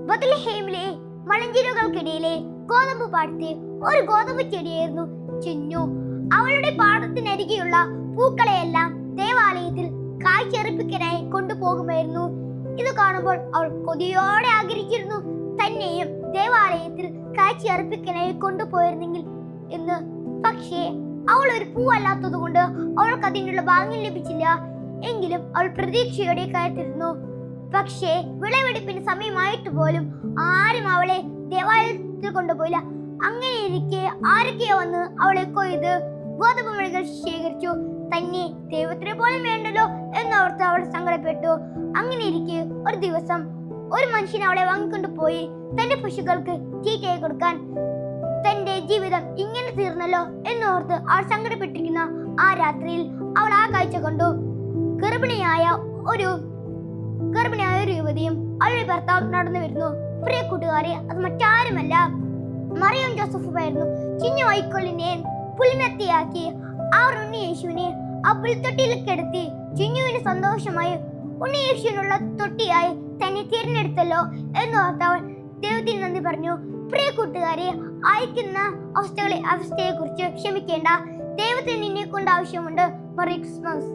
ബത്ലഹേമിലെ മലഞ്ചെരുവുകൾക്കിടയിലെ ഗോതമ്പ് പാടത്തെ ഒരു ഗോതമ്പ് ചെടിയായിരുന്നു ചിന്നു. അവളുടെ പാടത്തിനരികെയുള്ള പൂക്കളെയെല്ലാം ദേവാലയത്തിൽ കാഴ്ചയർപ്പിക്കാനായി കൊണ്ടുപോകുമായിരുന്നു. ഇത് കാണുമ്പോൾ അവൾ കൊതിയോടെ ആഗ്രഹിച്ചിരുന്നു തന്നെയും ദേവാലയത്തിൽ കാഴ്ചയർപ്പിക്കാനായി കൊണ്ടുപോയിരുന്നെങ്കിൽ എന്ന്. പക്ഷേ അവൾ ഒരു പൂവല്ലാത്തത് കൊണ്ട് അവൾക്ക് അതിനുള്ള ഭാഗ്യം ലഭിച്ചില്ല. എങ്കിലും അവൾ പ്രതീക്ഷയോടെ കാത്തിരുന്നു. പക്ഷേ വിളവെടുപ്പിന് സമയമായിട്ട് പോലും ആരും അവളെ ദേവാലയത്തിൽ കൊണ്ടുപോയില്ല. അങ്ങനെ ഇരിക്കെ ആരൊക്കെയോ വന്ന് അവളെ കൊയ്ത് ഗോതമ്പ് മണികൾ ശേഖരിച്ചു. തന്നെ ദൈവത്തിനെ പോലും വേണ്ടല്ലോ എന്നോർത്ത് അവൾ സങ്കടപ്പെട്ടു. അങ്ങനെ ഇരിക്കെ ഒരു ദിവസം ഒരു മനുഷ്യൻ അവളെ വാങ്ങിക്കൊണ്ടു പോയി തന്റെ പശുക്കൾക്ക് തീറ്റയായി കൊടുക്കാൻ. തന്റെ ജീവിതം ഇങ്ങനെ തീർന്നല്ലോ എന്നോർത്ത് അവൾ സങ്കടപ്പെട്ടിരിക്കുന്ന ആ രാത്രിയിൽ അവൾ ആ കാഴ്ച കണ്ടു. ഗർഭിണിയായ ഒരു യുവതിയും അവളുടെ ഭർത്താവ് നടന്നു വരുന്നു. പ്രിയ കൂട്ടുകാരെ, അത് മറ്റാരുമല്ല, മറിയം ജോസഫുമായിരുന്നു. ചിന്നു വൈക്കോലിനെ പുലിനത്തിയാക്കി അവർ ഉണ്ണിയേശുവിനെ ആ പുൽത്തൊട്ടിയിൽ കിടത്തി. ചിന്നുവിന് സന്തോഷമായി. ഉണ്ണിയേശുവിനുള്ള തൊട്ടിയായി തന്നെ തിരഞ്ഞെടുത്തല്ലോ എന്നോർത്ത് അവൾ ദൈവത്തിന് നന്ദി പറഞ്ഞു. പ്രിയ കൂട്ടുകാരെ, അയക്കുന്ന അവസ്ഥയെ കുറിച്ച് ക്ഷമിക്കേണ്ട. ദൈവത്തിന് നിന്നെ കൊണ്ട് ആവശ്യമുണ്ട്. Merry Christmas.